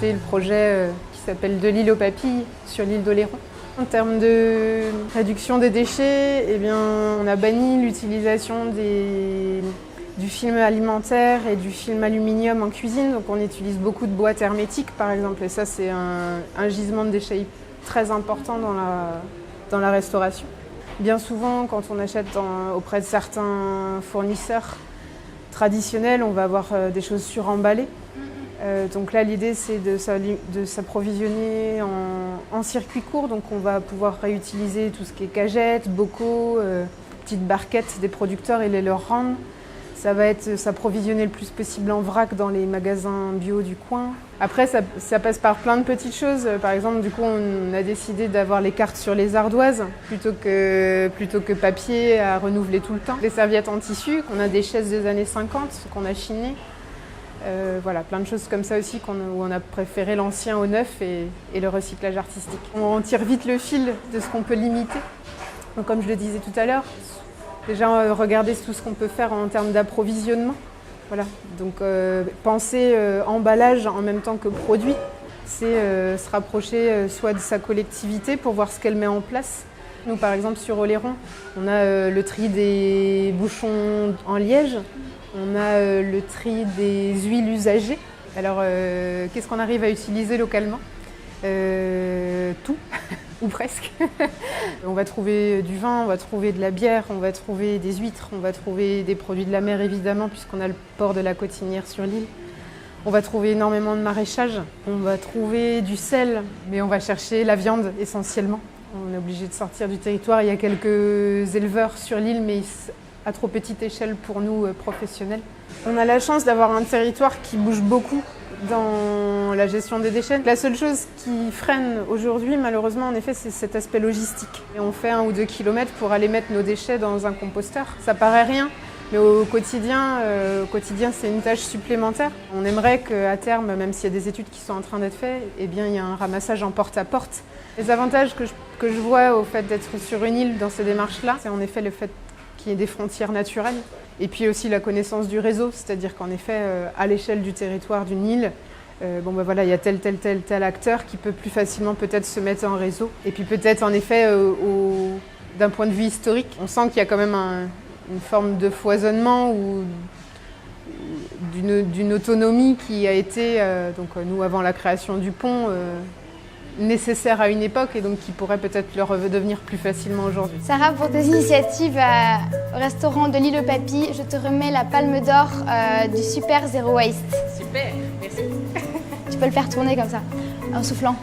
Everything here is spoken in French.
lancé le projet qui s'appelle De l'île aux papilles sur l'île d'Oléron. En termes de réduction des déchets, eh bien, on a banni l'utilisation du film alimentaire et du film aluminium en cuisine. Donc on utilise beaucoup de boîtes hermétiques par exemple, et ça c'est un gisement de déchets très important dans la restauration. Bien souvent, quand on achète auprès de certains fournisseurs traditionnels, on va avoir des choses suremballées. Donc là, l'idée, c'est de s'approvisionner en circuit court. Donc on va pouvoir réutiliser tout ce qui est cagettes, bocaux, petites barquettes des producteurs et les leur rendre. Ça va être s'approvisionner le plus possible en vrac dans les magasins bio du coin. Après, ça passe par plein de petites choses. Par exemple, du coup, on a décidé d'avoir les cartes sur les ardoises plutôt que papier à renouveler tout le temps. Les serviettes en tissu, on a des chaises des années 50 qu'on a chinées. Voilà, plein de choses comme ça aussi où on a préféré l'ancien au neuf et le recyclage artistique. On tire vite le fil de ce qu'on peut limiter. Donc, comme je le disais tout à l'heure, déjà regarder tout ce qu'on peut faire en termes d'approvisionnement. Voilà. Donc penser emballage en même temps que produit, c'est se rapprocher soit de sa collectivité pour voir ce qu'elle met en place. Nous par exemple sur Oléron, on a le tri des bouchons en liège. On a le tri des huiles usagées. Alors, qu'est-ce qu'on arrive à utiliser localement ? Tout, ou presque. On va trouver du vin, on va trouver de la bière, on va trouver des huîtres, on va trouver des produits de la mer évidemment, puisqu'on a le port de la Cotinière sur l'île. On va trouver énormément de maraîchage, on va trouver du sel, mais on va chercher la viande essentiellement. On est obligé de sortir du territoire. Il y a quelques éleveurs sur l'île, mais à trop petite échelle pour nous professionnels. On a la chance d'avoir un territoire qui bouge beaucoup dans la gestion des déchets. La seule chose qui freine aujourd'hui, malheureusement, en effet, c'est cet aspect logistique. Et on fait 1 ou 2 kilomètres pour aller mettre nos déchets dans un composteur. Ça paraît rien, mais au quotidien, c'est une tâche supplémentaire. On aimerait qu'à terme, même s'il y a des études qui sont en train d'être faites, eh bien, il y a un ramassage en porte-à-porte. Les avantages que je vois au fait d'être sur une île dans ces démarches-là, c'est en effet le fait qu'il y ait des frontières naturelles. Et puis aussi la connaissance du réseau, c'est-à-dire qu'en effet, à l'échelle du territoire d'une île, voilà, il y a tel acteur qui peut plus facilement peut-être se mettre en réseau. Et puis peut-être en effet, d'un point de vue historique, on sent qu'il y a quand même une forme de foisonnement ou d'une autonomie qui a été, nous avant la création du pont, nécessaire à une époque et donc qui pourrait peut-être le redevenir plus facilement aujourd'hui. Sarah, pour tes initiatives au restaurant de l'île aux papilles, je te remets la palme d'or du Super Zero Waste. Super, merci. Tu peux le faire tourner comme ça, en soufflant.